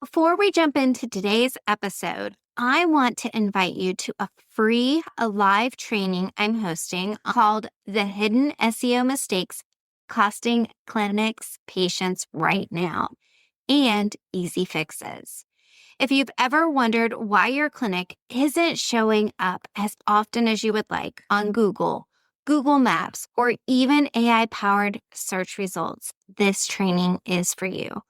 Before we jump into today's episode, I want to invite you to a free live training I'm hosting called The Hidden SEO Mistakes Costing Clinics Patients Right Now and Easy Fixes. If you've ever wondered why your clinic isn't showing up as often as you would like on Google, Google Maps, or even AI-powered search results, this training is for you.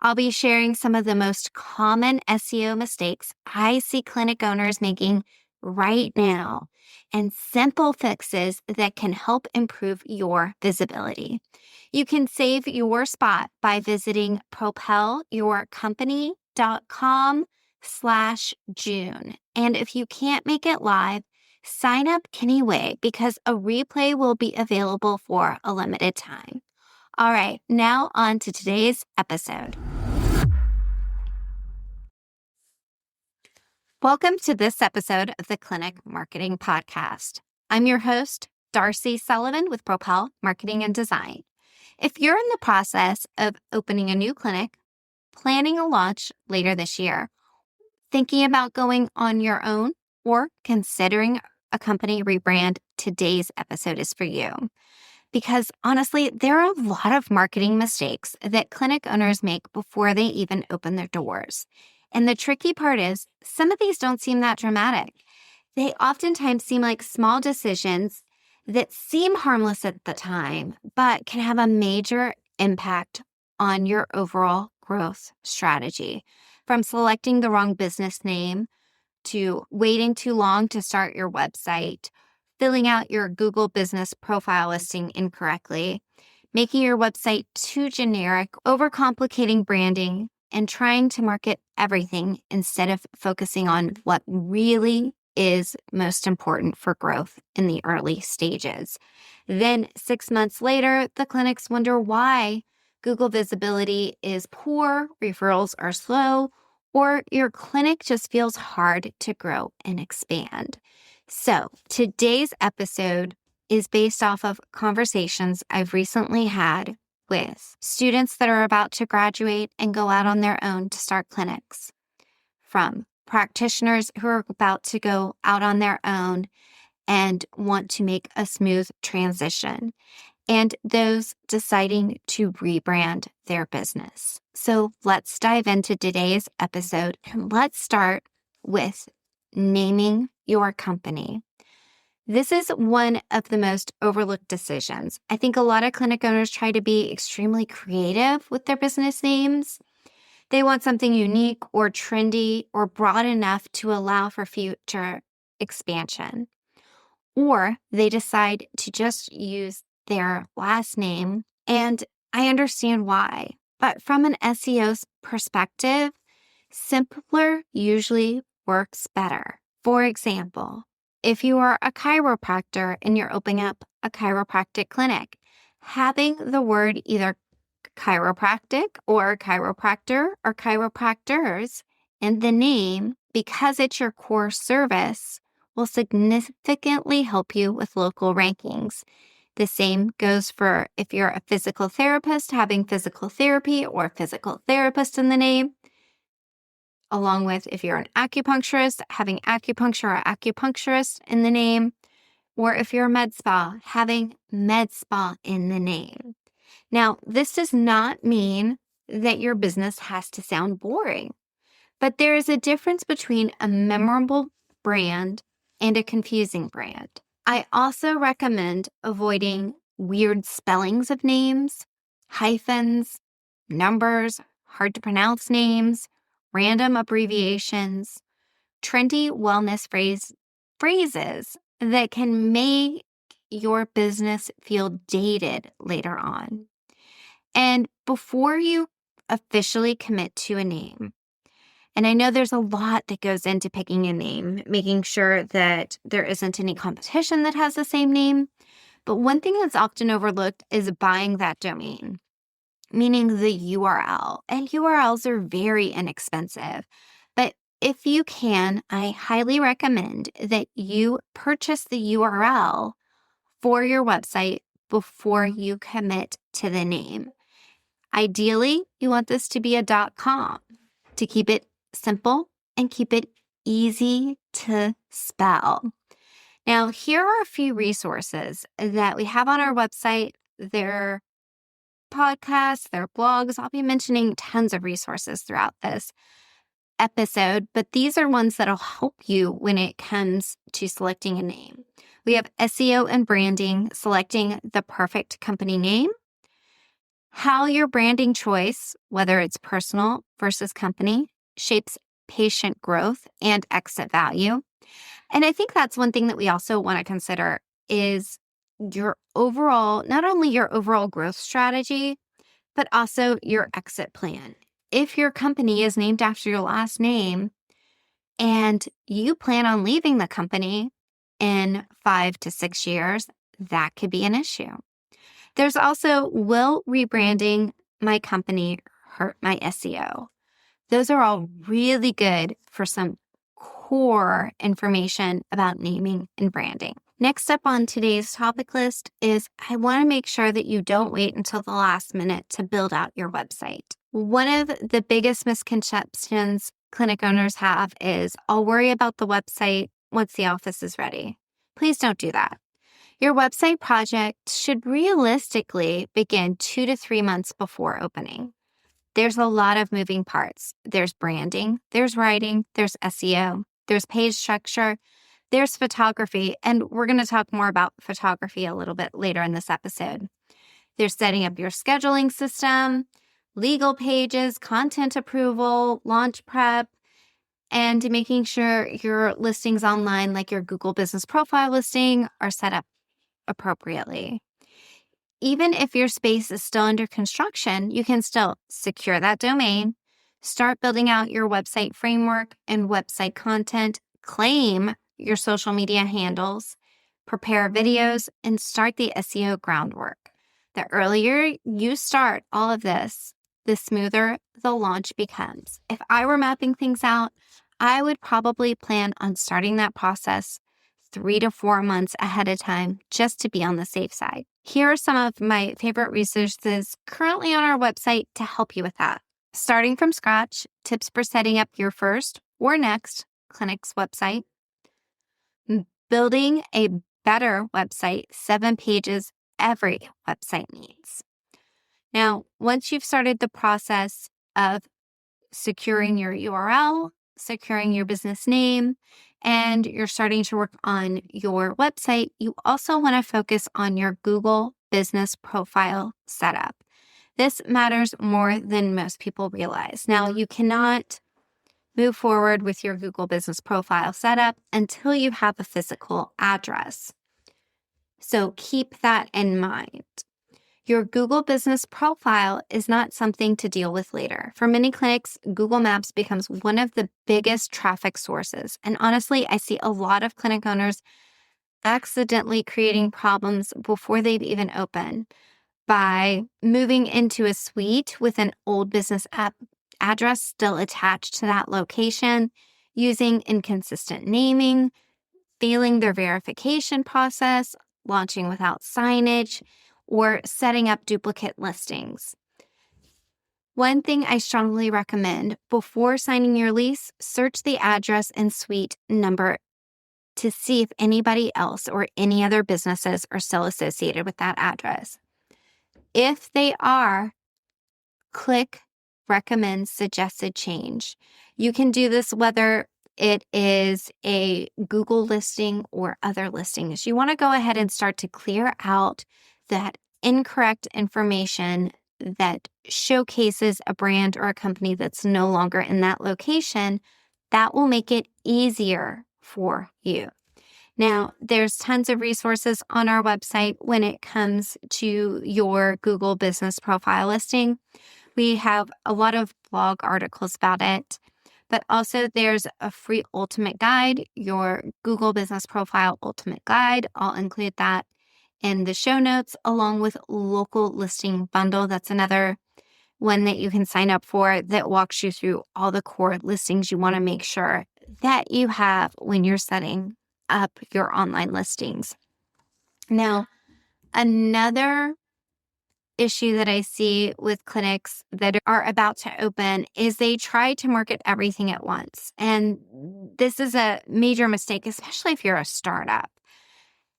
I'll be sharing some of the most common SEO mistakes I see clinic owners making right now and simple fixes that can help improve your visibility. You can save your spot by visiting propelyourcompany.com/June. And if you can't make it live, sign up anyway because a replay will be available for a limited time. All right, now on to today's episode. Welcome to this episode of the Clinic Marketing Podcast. I'm your host, Darcy Sullivan with Propel Marketing and Design. If you're in the process of opening a new clinic, planning a launch later this year, thinking about going on your own, or considering a company rebrand, today's episode is for you. Because honestly, there are a lot of marketing mistakes that clinic owners make before they even open their doors. And the tricky part is, some of these don't seem that dramatic. They oftentimes seem like small decisions that seem harmless at the time, but can have a major impact on your overall growth strategy. From selecting the wrong business name, to waiting too long to start your website, filling out your Google business profile listing incorrectly, making your website too generic, overcomplicating branding, and trying to market everything instead of focusing on what really is most important for growth in the early stages. Then 6 months later, the clinics wonder why Google visibility is poor, referrals are slow, or your clinic just feels hard to grow and expand. So today's episode is based off of conversations I've recently had with students that are about to graduate and go out on their own to start clinics, from practitioners who are about to go out on their own and want to make a smooth transition, and those deciding to rebrand their business. So let's dive into today's episode, and let's start with naming your company. This is one of the most overlooked decisions. I think a lot of clinic owners try to be extremely creative with their business names. They want something unique or trendy or broad enough to allow for future expansion. Or they decide to just use their last name, and I understand why. But from an SEO's perspective, simpler usually works better. For example, if you are a chiropractor and you're opening up a chiropractic clinic, having the word either chiropractic or chiropractor or chiropractors in the name, because it's your core service, will significantly help you with local rankings. The same goes for if you're a physical therapist, having physical therapy or physical therapist in the name, along with if you're an acupuncturist, having acupuncture or acupuncturist in the name, or if you're a med spa, having med spa in the name. Now, this does not mean that your business has to sound boring, but there is a difference between a memorable brand and a confusing brand. I also recommend avoiding weird spellings of names, hyphens, numbers, hard to pronounce names, random abbreviations, trendy wellness phrases that can make your business feel dated later on. And before you officially commit to a name, and I know there's a lot that goes into picking a name, making sure that there isn't any competition that has the same name. But one thing that's often overlooked is buying that domain, meaning the URL. And URLs are very inexpensive. But if you can, I highly recommend that you purchase the URL for your website before you commit to the name. Ideally, you want this to be a .com. to keep it simple and keep it easy to spell. Now, here are a few resources that we have on our website. They're podcasts, they're blogs. I'll be mentioning tons of resources throughout this episode, but these are ones that'll help you when it comes to selecting a name. We have SEO and branding, selecting the perfect company name, how your branding choice, whether it's personal versus company, shapes patient growth and exit value. And I think that's one thing that we also want to consider is your overall, not only your overall growth strategy, but also your exit plan. If your company is named after your last name and you plan on leaving the company in 5 to 6 years, that could be an issue. There's also, will rebranding my company hurt my SEO? Those are all really good for some core information about naming and branding. Next up on today's topic list is I want to make sure that you don't wait until the last minute to build out your website. One of the biggest misconceptions clinic owners have is I'll worry about the website once the office is ready. Please don't do that. Your website project should realistically begin 2 to 3 months before opening. There's a lot of moving parts. There's branding, there's writing, there's SEO, there's page structure, there's photography, and we're going to talk more about photography a little bit later in this episode. There's setting up your scheduling system, legal pages, content approval, launch prep, and making sure your listings online, like your Google Business Profile listing, are set up appropriately. Even if your space is still under construction, you can still secure that domain, start building out your website framework and website content, claim your social media handles, prepare videos, and start the SEO groundwork. The earlier you start all of this, the smoother the launch becomes. If I were mapping things out, I would probably plan on starting that process 3 to 4 months ahead of time just to be on the safe side. Here are some of my favorite resources currently on our website to help you with that. Starting from scratch, tips for setting up your first or next clinic's website. Building a better website, 7 pages every website needs. Now, once you've started the process of securing your URL, securing your business name, and you're starting to work on your website, you also want to focus on your Google Business Profile setup. This matters more than most people realize. Now, you cannot move forward with your Google Business Profile setup until you have a physical address. So keep that in mind. Your Google Business Profile is not something to deal with later. For many clinics, Google Maps becomes one of the biggest traffic sources. And honestly, I see a lot of clinic owners accidentally creating problems before they've even opened by moving into a suite with an old business address still attached to that location, using inconsistent naming, failing their verification process, launching without signage, or setting up duplicate listings. One thing I strongly recommend before signing your lease, search the address and suite number to see if anybody else or any other businesses are still associated with that address. If they are, click Recommend Suggested Change. You can do this whether it is a Google listing or other listings. You want to go ahead and start to clear out that incorrect information that showcases a brand or a company that's no longer in that location. That will make it easier for you. Now, there's tons of resources on our website when it comes to your Google Business Profile listing. We have a lot of blog articles about it, but also there's a free ultimate guide, your Google Business Profile Ultimate Guide. I'll include that in the show notes, along with local listing bundle. That's another one that you can sign up for that walks you through all the core listings you want to make sure that you have when you're setting up your online listings. Now, another issue that I see with clinics that are about to open is they try to market everything at once. And this is a major mistake, especially if you're a startup.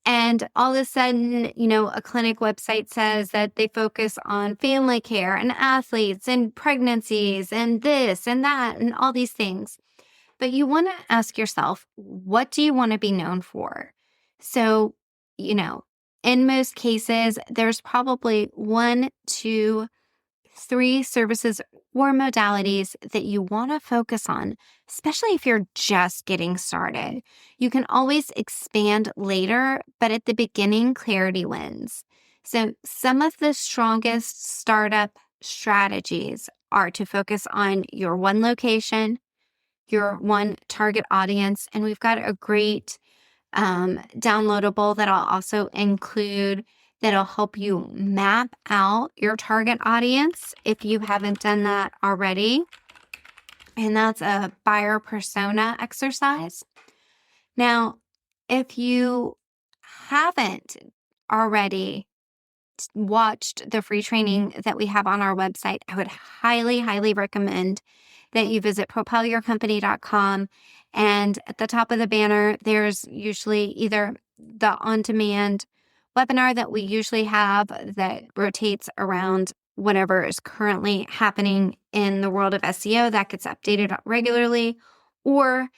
And all of a sudden, a clinic website says that they focus on family care and athletes and pregnancies and this and that and all these things. But you want to ask yourself, what do you want to be known for? So, in most cases, there's probably 1, 2, 3 services or modalities that you want to focus on, especially if you're just getting started. You can always expand later, but at the beginning, clarity wins. So some of the strongest startup strategies are to focus on your one location, your one target audience, and we've got a great downloadable that I'll also include that'll help you map out your target audience if you haven't done that already. And that's a buyer persona exercise. Now, if you haven't already watched the free training that we have on our website, I would highly, highly recommend that you visit propelyourcompany.com. And at the top of the banner, there's usually either the on-demand webinar that we usually have that rotates around whatever is currently happening in the world of SEO that gets updated regularly, or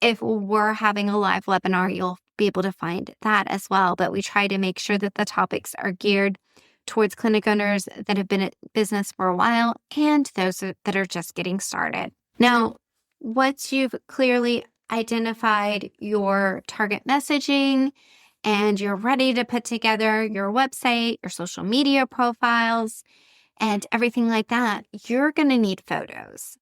if we're having a live webinar, you'll be able to find that as well. But we try to make sure that the topics are geared towards clinic owners that have been in business for a while and those that are just getting started. Now, once you've clearly identified your target messaging and you're ready to put together your website, your social media profiles, and everything like that, you're going to need photos.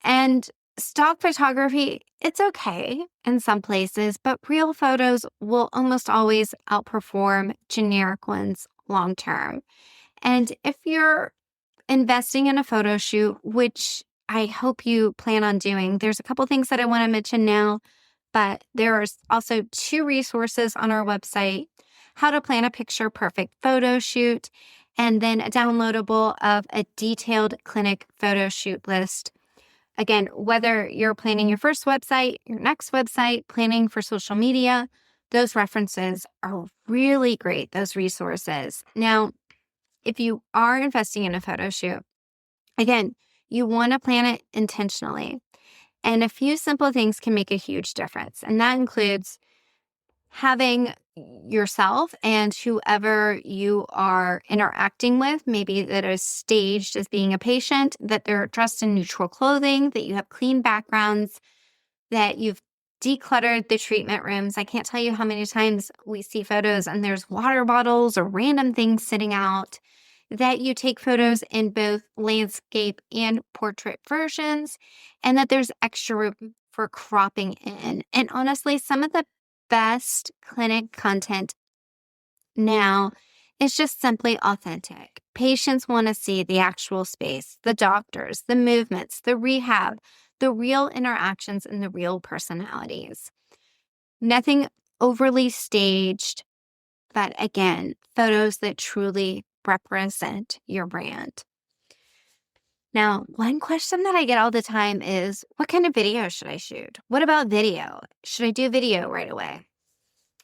And stock photography, it's okay in some places, but real photos will almost always outperform generic ones long term. And if you're investing in a photo shoot, which I hope you plan on doing, there's a couple things that I want to mention now, but there's also 2 resources on our website: how to plan a picture perfect photo shoot, and then a downloadable of a detailed clinic photo shoot list. Again, whether you're planning your first website, your next website, planning for social media, those references are really great, those resources. Now, if you are investing in a photo shoot, again, you want to plan it intentionally. And a few simple things can make a huge difference. And that includes having yourself and whoever you are interacting with, maybe that is staged as being a patient, that they're dressed in neutral clothing, that you have clean backgrounds, that you've decluttered the treatment rooms. I can't tell you how many times we see photos and there's water bottles or random things sitting out, that you take photos in both landscape and portrait versions, and that there's extra room for cropping in. And honestly, some of the best clinic content now is just simply authentic. Patients want to see the actual space, the doctors, the movements, the rehab, the real interactions, and the real personalities. Nothing overly staged, but again, photos that truly represent your brand. Now, one question that I get all the time is, what kind of video should I shoot? What about video? Should I do video right away?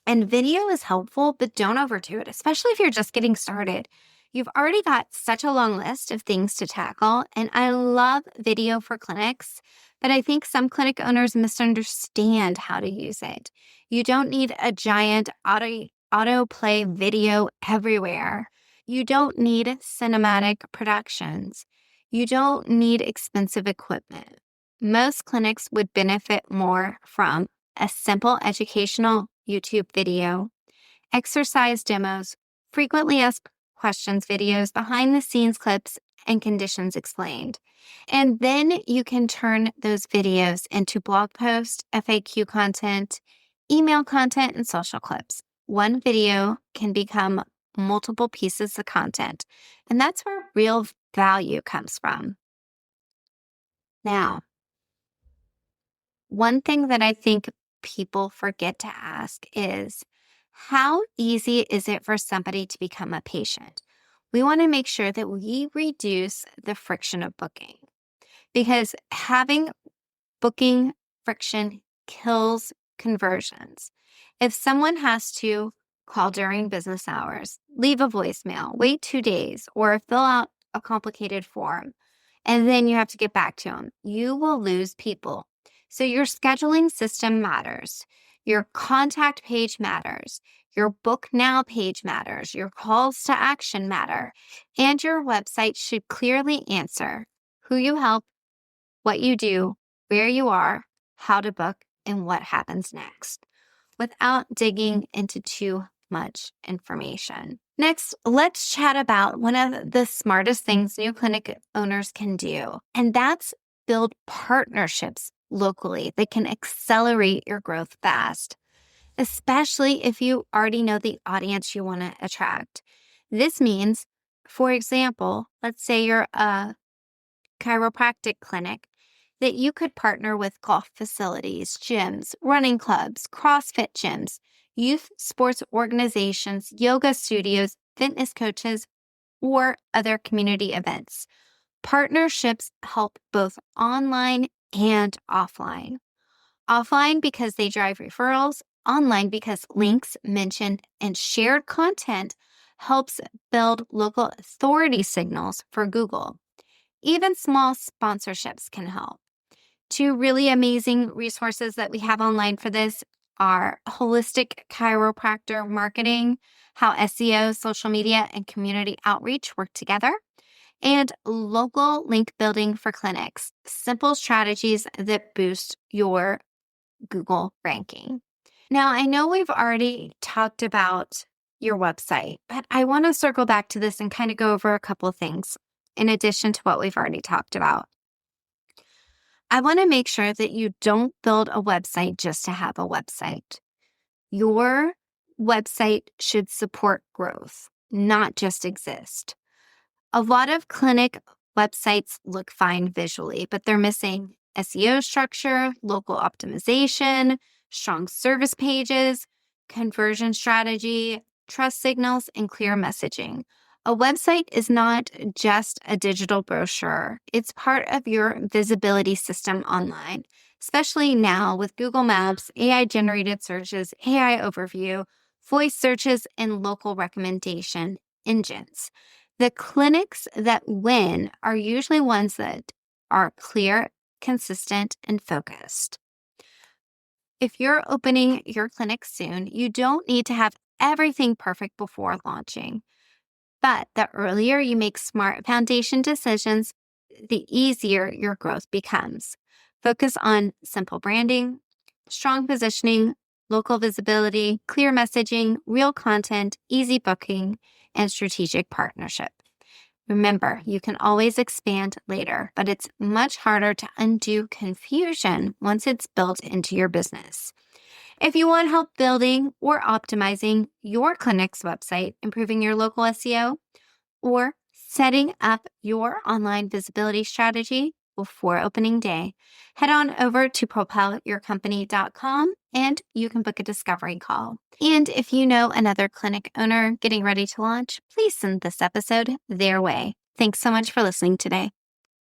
And video is helpful, but don't overdo it, especially if you're just getting started. You've already got such a long list of things to tackle, and I love video for clinics, but I think some clinic owners misunderstand how to use it. You don't need a giant autoplay video everywhere. You don't need cinematic productions. You don't need expensive equipment. Most clinics would benefit more from a simple educational YouTube video, exercise demos, frequently asked questions videos, behind the scenes clips, and conditions explained. And then you can turn those videos into blog posts, FAQ content, email content, and social clips. One video can become multiple pieces of content, and that's where real value comes from. Now, one thing that I think people forget to ask is, how easy is it for somebody to become a patient? we want to make sure that we reduce the friction of booking, because having booking friction kills conversions. If someone has to call during business hours, leave a voicemail, wait 2 days, or fill out a complicated form, and then you have to get back to them, you will lose people. So your scheduling system matters. Your contact page matters. Your book now page matters. Your calls to action matter. And your website should clearly answer who you help, what you do, where you are, how to book, and what happens next, without digging into too much information. Next, let's chat about one of the smartest things new clinic owners can do, and that's build partnerships locally that can accelerate your growth fast, especially if you already know the audience you want to attract. This means, for example, let's say you're a chiropractic clinic, that you could partner with golf facilities, gyms, running clubs, CrossFit gyms, youth sports organizations, yoga studios, fitness coaches, or other community events. Partnerships help both online and offline. Offline because they drive referrals, online because links, mentioned, and shared content helps build local authority signals for Google. Even small sponsorships can help. 2 really amazing resources that we have online for this are holistic chiropractor marketing, how SEO, social media, and community outreach work together, and local link building for clinics, simple strategies that boost your Google ranking. Now, I know we've already talked about your website, but I want to circle back to this and kind of go over a couple of things in addition to what we've already talked about. I want to make sure that you don't build a website just to have a website. Your website should support growth, not just exist. A lot of clinic websites look fine visually, but they're missing SEO structure, local optimization, strong service pages, conversion strategy, trust signals, and clear messaging. A website is not just a digital brochure. It's part of your visibility system online, especially now with Google Maps, AI-generated searches, AI overview, voice searches, and local recommendation engines. The clinics that win are usually ones that are clear, consistent, and focused. If you're opening your clinic soon, you don't need to have everything perfect before launching. But the earlier you make smart foundation decisions, the easier your growth becomes. Focus on simple branding, strong positioning, local visibility, clear messaging, real content, easy booking, and strategic partnership. Remember, you can always expand later, but it's much harder to undo confusion once it's built into your business. If you want help building or optimizing your clinic's website, improving your local SEO, or setting up your online visibility strategy before opening day, head on over to propelyourcompany.com and you can book a discovery call. And if you know another clinic owner getting ready to launch, please send this episode their way. Thanks so much for listening today.